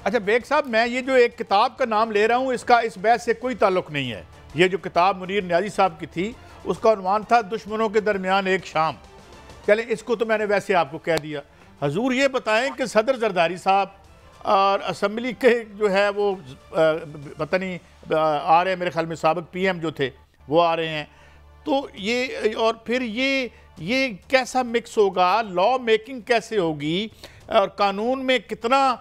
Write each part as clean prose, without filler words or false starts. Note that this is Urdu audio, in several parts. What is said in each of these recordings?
اچھا بیگ صاحب، میں یہ جو ایک کتاب کا نام لے رہا ہوں اس کا اس بحث سے کوئی تعلق نہیں ہے. یہ جو کتاب منیر نیازی صاحب کی تھی اس کا عنوان تھا دشمنوں کے درمیان ایک شام. چلیں اس کو تو میں نے ویسے آپ کو کہہ دیا. حضور یہ بتائیں کہ صدر زرداری صاحب اور اسمبلی کے جو ہے وہ پتہ نہیں آ رہے ہیں، میرے خیال میں سابق پی ایم جو تھے وہ آ رہے ہیں، تو یہ اور پھر یہ کیسا مکس ہوگا، لا میکنگ کیسے ہوگی، اور قانون میں کتنا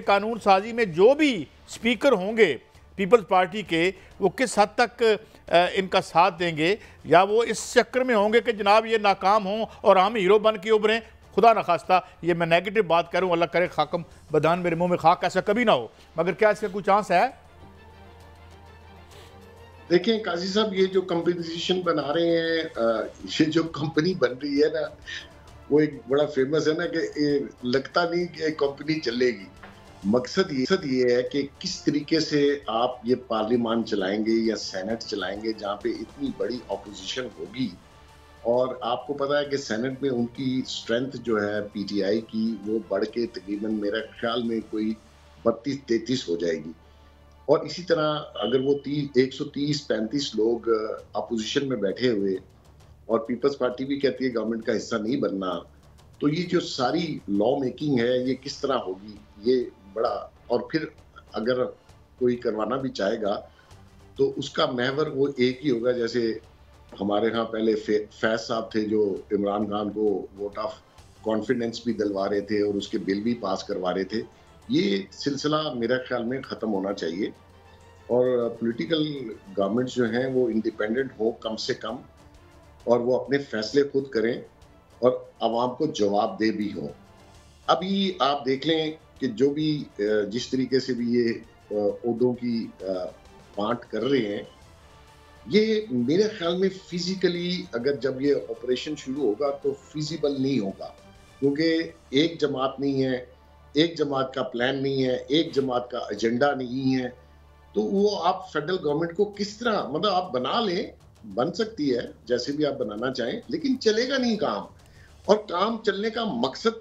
قانون سازی میں جو بھی سپیکر ہوں گے پیپلز پارٹی کے وہ کس حد تک ان کا ساتھ دیں گے، یا وہ اس چکر میں ہوں گے کہ جناب یہ ناکام ہوں اور ہم ہیرو بن کے ابھریں. خدا نخواستہ یہ میں نیگیٹو بات کروں، اللہ کرے خاکم بدان میرے منہ میں خاک، ایسا کبھی نہ ہو، مگر کیا اس کا کوئی چانس ہے؟ دیکھیں قاضی صاحب، یہ جو کمپنیشن بنا رہے ہیں، یہ جو کمپنی بن رہی ہے نا، وہ ایک بڑا فیمس ہے نا کہ لگتا نہیں کہ کمپنی چلے گی. مقصد یہ ہے کہ کس طریقے سے آپ یہ پارلیمان چلائیں گے یا سینٹ چلائیں گے جہاں پہ اتنی بڑی اپوزیشن ہوگی. اور آپ کو پتا ہے کہ سینٹ میں ان کی سٹرینتھ جو ہے پی ٹی آئی کی وہ بڑھ کے تقریباً میرے خیال میں کوئی 32-33 ہو جائے گی. اور اسی طرح اگر وہ 130-35 لوگ اپوزیشن میں بیٹھے ہوئے اور پیپلز پارٹی بھی کہتی ہے گورنمنٹ کا حصہ نہیں بننا، تو یہ جو ساری لا میکنگ ہے یہ کس طرح ہوگی، یہ بڑا. اور پھر اگر کوئی کروانا بھی چاہے گا تو اس کا محور وہ ایک ہی ہوگا. جیسے ہمارے ہاں پہلے فیض صاحب تھے جو عمران خان کو ووٹ آف کانفیڈنس بھی دلوا رہے تھے اور اس کے بل بھی پاس کروا رہے تھے. یہ سلسلہ میرے خیال میں ختم ہونا چاہیے اور پولیٹیکل گورنمنٹس جو ہیں وہ انڈیپینڈنٹ ہو کم سے کم، اور وہ اپنے فیصلے خود کریں اور عوام کو جواب دہ بھی ہوں. ابھی آپ دیکھ لیں کہ جو بھی جس طریقے سے بھی یہ عہدوں کی بانٹ کر رہے ہیں، یہ میرے خیال میں فزیکلی اگر جب یہ آپریشن شروع ہوگا تو فیزیبل نہیں ہوگا، کیونکہ ایک جماعت نہیں ہے، ایک جماعت کا پلان نہیں ہے، ایک جماعت کا ایجنڈا نہیں ہے. تو وہ آپ فیڈرل گورنمنٹ کو کس طرح، مطلب آپ بنا لیں، بن سکتی ہے جیسے بھی آپ بنانا چاہیں، لیکن چلے گا نہیں کام. اور کام چلنے کا مقصد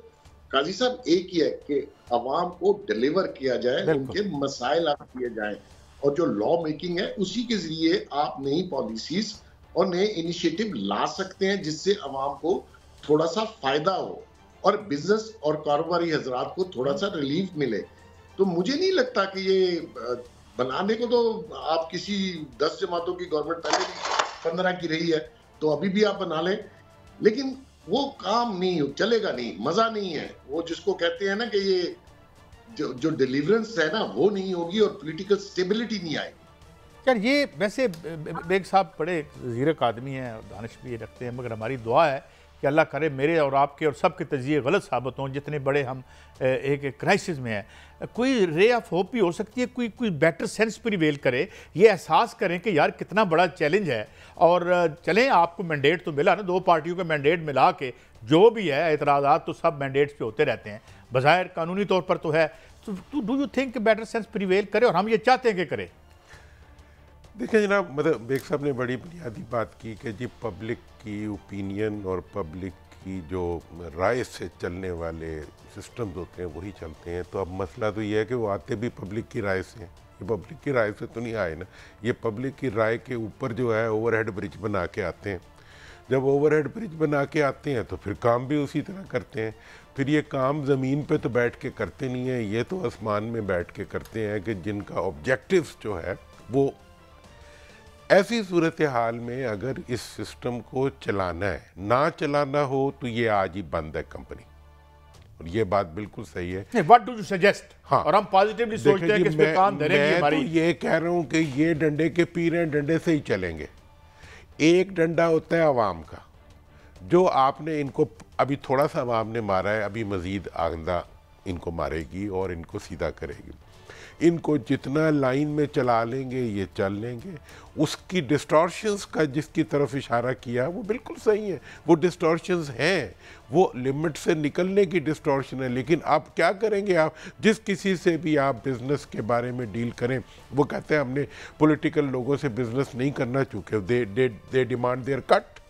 قاضی صاحب ایک ہی ہے کہ عوام کو ڈیلیور کیا جائے، ان کے مسائل حل کیے جائیں، اور جو لا میکنگ ہے اسی کے ذریعے آپ نئی پالیسیز اور نئے انیشیٹو لا سکتے ہیں جس سے عوام کو تھوڑا سا فائدہ ہو اور بزنس اور کاروباری حضرات کو تھوڑا سا ریلیف ملے. تو مجھے نہیں لگتا کہ یہ بنانے کو تو آپ کسی 10 جماعتوں کی گورنمنٹ پہلے بھی 15 کی رہی ہے تو ابھی بھی آپ بنا لیں، لیکن وہ کام نہیں چلے گا، نہیں مزہ نہیں ہے. وہ جس کو کہتے ہیں نا کہ یہ جو ڈیلیورنس ہے نا وہ نہیں ہوگی اور پولیٹیکل سٹیبلٹی نہیں آئے گی. یار یہ ویسے بیگ صاحب بڑے زیرک آدمی ہیں اور دانش بھی رکھتے ہیں، مگر ہماری دعا ہے کہ اللہ کرے میرے اور آپ کے اور سب کے تجزیے غلط ثابت ہوں، جتنے بڑے ہم ایک کرائسس میں ہیں. کوئی رے آف ہوپ بھی ہو سکتی ہے، کوئی بیٹر سینس پریویل کرے، یہ احساس کریں کہ یار کتنا بڑا چیلنج ہے. اور چلیں آپ کو مینڈیٹ تو ملا نا، 2 پارٹیوں کا مینڈیٹ ملا کے جو بھی ہے، اعتراضات تو سب مینڈیٹس پہ ہوتے رہتے ہیں، بظاہر قانونی طور پر تو ہے. تو do you think better sense prevail کرے، اور ہم یہ چاہتے ہیں کہ کرے؟ دیکھیں جناب، مطلب بیگ صاحب نے بڑی بنیادی بات کی کہ جی پبلک کی اوپینین اور پبلک کی جو رائے سے چلنے والے سسٹمز ہوتے ہیں وہی چلتے ہیں. تو اب مسئلہ تو یہ ہے کہ وہ آتے بھی پبلک کی رائے سے ہیں. یہ پبلک کی رائے سے تو نہیں آئے نا، یہ پبلک کی رائے کے اوپر جو ہے اوور ہیڈ برج بنا کے آتے ہیں. جب اوور ہیڈ برج بنا کے آتے ہیں تو پھر کام بھی اسی طرح کرتے ہیں. پھر یہ کام زمین پہ تو بیٹھ کے کرتے نہیں ہیں، یہ تو آسمان میں بیٹھ کے کرتے ہیں کہ جن کا آبجیکٹیوز جو ہے وہ ایسی صورتحال میں اگر اس سسٹم کو چلانا ہے، نہ چلانا ہو تو یہ آج ہی بند ہے کمپنی. اور یہ بات بالکل صحیح ہے. What do you suggest؟ ہاں، اور ہم پازیٹیولی سوچتے ہیں کہ اس پہ کام دے رہے ہیں. میں تو یہ کہہ رہا ہوں کہ یہ ڈنڈے کے پیر ہیں، ڈنڈے سے ہی چلیں گے. ایک ڈنڈا ہوتا ہے عوام کا، جو آپ نے ان کو ابھی تھوڑا سا عوام نے مارا ہے، ابھی مزید آئندہ ان کو مارے گی اور ان کو سیدھا کرے گی. ان کو جتنا لائن میں چلا لیں گے یہ چل لیں گے. اس کی ڈسٹورشنز کا جس کی طرف اشارہ کیا وہ بالکل صحیح ہے، وہ ڈسٹورشنز ہیں، وہ لمٹ سے نکلنے کی ڈسٹورشن ہے. لیکن آپ کیا کریں گے؟ آپ جس کسی سے بھی آپ بزنس کے بارے میں ڈیل کریں، وہ کہتے ہیں ہم نے پولیٹیکل لوگوں سے بزنس نہیں کرنا، چونکہ دے ڈیمانڈ دیئر کٹ.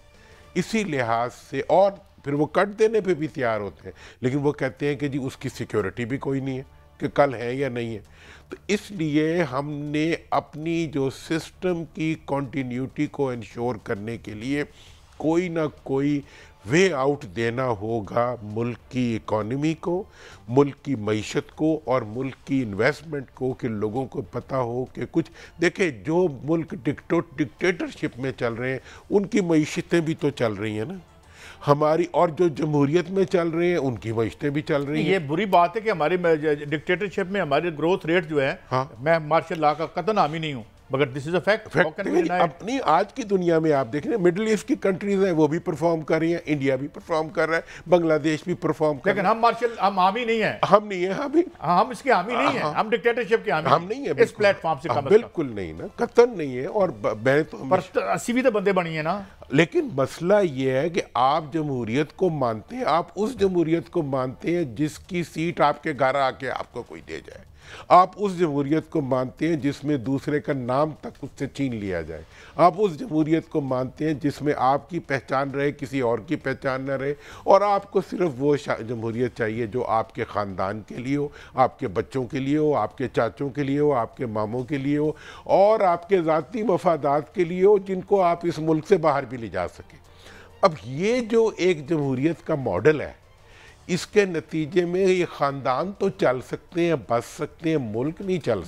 اسی لحاظ سے، اور پھر وہ کٹ دینے پہ بھی تیار ہوتے ہیں، لیکن وہ کہتے ہیں کہ جی اس کی سیکیورٹی بھی کوئی نہیں ہے. کہ کل ہیں یا نہیں ہیں. تو اس لیے ہم نے اپنی جو سسٹم کی کنٹینیوٹی کو انشور کرنے کے لیے کوئی نہ کوئی وے آؤٹ دینا ہوگا ملک کی اکانومی کو، ملک کی معیشت کو اور ملک کی انویسٹمنٹ کو، کہ لوگوں کو پتہ ہو کہ کچھ دیکھیں جو ملک ڈکٹیٹرشپ میں چل رہے ہیں ان کی معیشتیں بھی تو چل رہی ہیں نا ہماری، اور جو جمہوریت میں چل رہے ہیں ان کی معیشتیں بھی چل رہی ہیں. یہ بری بات ہے کہ ہماری ڈکٹیٹرشپ میں ہماری گروتھ ریٹ جو ہے، میں مارشل لا کا قطعاً حامی نہیں ہوں مگر دس از اے فیکٹ. اپنی آج کی دنیا میں آپ دیکھ رہے ہیں مڈل ایسٹ کی کنٹریز ہیں وہ بھی پرفارم کر رہی ہیں، انڈیا بھی پرفارم کر رہا ہے، بنگلہ دیش بھی پرفارم کر رہا ہے. لیکن ہم حامی نہیں ہیں. ہم نہیں ہیں، ہم اس کے حامی نہیں ہیں، ہم ڈکٹیٹرشپ کے ہم نہیں ہیں اس پلیٹ فارم سے کم بالکل نہیں نا، قطعاً نہیں ہے. اور میں تو 80 بھی تو بندے بنی ہیں نا. لیکن مسئلہ یہ ہے کہ آپ جمہوریت کو مانتے ہیں، آپ اس جمہوریت کو مانتے ہیں جس کی سیٹ آپ کے گھر آ کے آپ کو کوئی دے جائے. آپ اس جمہوریت کو مانتے ہیں جس میں دوسرے کا نام تک اس سے چھین لیا جائے. آپ اس جمہوریت کو مانتے ہیں جس میں آپ کی پہچان رہے، کسی اور کی پہچان نہ رہے، اور آپ کو صرف وہ جمہوریت چاہیے جو آپ کے خاندان کے لیے ہو، آپ کے بچوں کے لیے ہو، آپ کے چاچوں کے لیے ہو، آپ کے ماموں کے لیے ہو، اور آپ کے ذاتی مفادات کے لیے ہو، جن کو آپ اس ملک سے باہر بھی لے جا سکیں. اب یہ جو ایک جمہوریت کا ماڈل ہے، اس کے نتیجے میں یہ خاندان تو چل سکتے ہیں، بس سکتے ہیں، ملک نہیں چل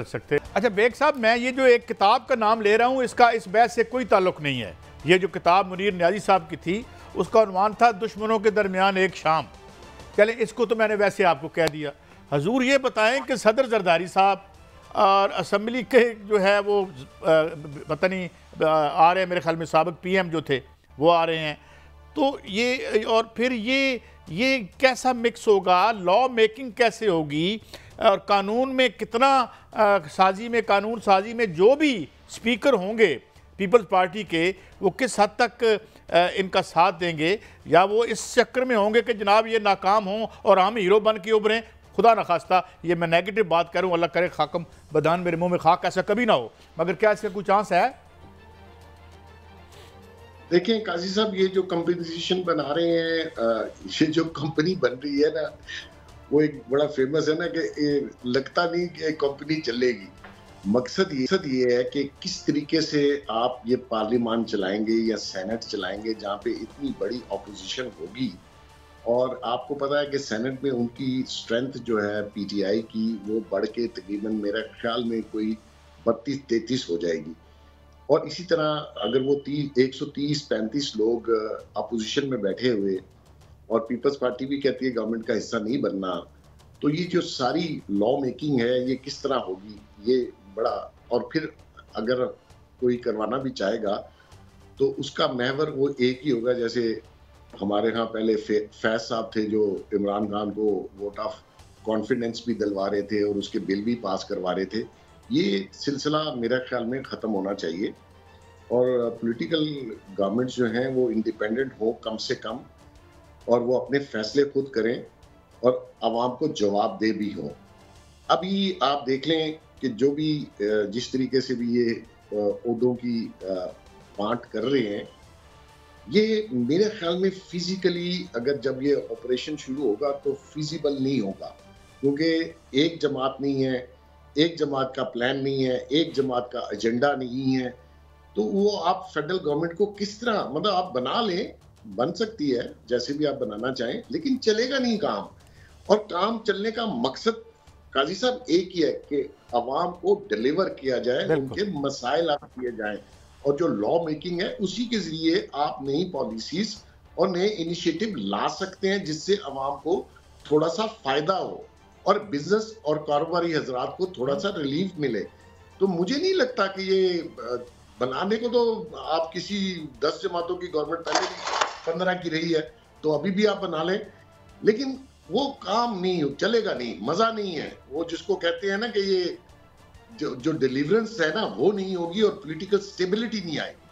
سکتے. اچھا بیگ صاحب، میں یہ جو ایک کتاب کا نام لے رہا ہوں اس بحث سے کوئی تعلق نہیں ہے. یہ جو کتاب منیر نیازی صاحب کی تھی اس کا عنوان تھا دشمنوں کے درمیان ایک شام. چلیں اس کو تو میں نے ویسے آپ کو کہہ دیا. حضور یہ بتائیں کہ صدر زرداری صاحب اور اسمبلی کے جو ہے وہ پتہ نہیں آ رہے ہیں، میرے خیال میں سابق پی ایم جو تھے وہ آ رہے ہیں، تو یہ اور پھر یہ کیسا مکس ہوگا، لا میکنگ کیسے ہوگی، اور قانون میں کتنا قانون سازی میں جو بھی سپیکر ہوں گے پیپلز پارٹی کے وہ کس حد تک ان کا ساتھ دیں گے، یا وہ اس چکر میں ہوں گے کہ جناب یہ ناکام ہوں اور ہم ہیرو بن کے ابھریں. خدا نخواستہ یہ میں نیگیٹو بات کروں، اللہ کرے خاکم بدان میرے منہ میں خاک، ایسا کبھی نہ ہو، مگر کیا اس کا کوئی چانس ہے؟ دیکھیں قاضی صاحب، یہ جو کمپنیشن بنا رہے ہیں، یہ جو کمپنی بن رہی ہے نا، وہ ایک بڑا فیمس ہے نا کہ لگتا نہیں کہ کمپنی چلے گی. مقصد یہ ہے کہ کس طریقے سے آپ یہ پارلیمان چلائیں گے یا سینٹ چلائیں گے جہاں پہ اتنی بڑی اپوزیشن ہوگی. اور آپ کو پتا ہے کہ سینٹ میں ان کی سٹرینتھ جو ہے پی ٹی آئی کی وہ بڑھ کے تقریباً میرے خیال میں کوئی 32-33 ہو جائے گی. اور اسی طرح اگر وہ 130-35 لوگ اپوزیشن میں بیٹھے ہوئے اور پیپلز پارٹی بھی کہتی ہے گورنمنٹ کا حصہ نہیں بننا، تو یہ جو ساری لا میکنگ ہے یہ کس طرح ہوگی، یہ بڑا. اور پھر اگر کوئی کروانا بھی چاہے گا تو اس کا محور وہ ایک ہی ہوگا. جیسے ہمارے ہاں پہلے فیض صاحب تھے جو عمران خان کو ووٹ آف کانفیڈنس بھی دلوا رہے تھے اور اس کے بل بھی پاس کروا رہے تھے. یہ سلسلہ میرے خیال میں ختم ہونا چاہیے اور پولیٹیکل گورنمنٹس جو ہیں وہ انڈیپینڈنٹ ہوں کم سے کم، اور وہ اپنے فیصلے خود کریں اور عوام کو جواب دہ بھی ہوں. ابھی آپ دیکھ لیں کہ جو بھی جس طریقے سے بھی یہ عہدوں کی بانٹ کر رہے ہیں، یہ میرے خیال میں فزیکلی اگر جب یہ آپریشن شروع ہوگا تو فیزیبل نہیں ہوگا، کیونکہ ایک جماعت نہیں ہے، ایک جماعت کا پلان نہیں ہے، ایک جماعت کا ایجنڈا نہیں ہے. تو وہ آپ فیڈرل گورنمنٹ کو کس طرح، مطلب آپ بنا لیں، بن سکتی ہے جیسے بھی آپ بنانا چاہیں، لیکن چلے گا نہیں کام. اور کام چلنے کا مقصد قاضی صاحب ایک ہی ہے کہ عوام کو ڈیلیور کیا جائے، ان کے مسائل حل کیے جائیں، اور جو لا میکنگ ہے اسی کے ذریعے آپ نئی پالیسیز اور نئے انیشیٹو لا سکتے ہیں جس سے عوام کو تھوڑا سا فائدہ ہو اور بزنس اور کاروباری حضرات کو تھوڑا سا ریلیف ملے. تو مجھے نہیں لگتا کہ یہ بنانے کو تو آپ کسی 10 جماعتوں کی گورنمنٹ پہلے بھی 15 کی رہی ہے تو ابھی بھی آپ بنا لیں، لیکن وہ کام نہیں چلے گا، نہیں مزہ نہیں ہے. وہ جس کو کہتے ہیں نا کہ یہ جو ڈیلیورنس ہے نا وہ نہیں ہوگی اور پولیٹیکل سٹیبلٹی نہیں آئے گی.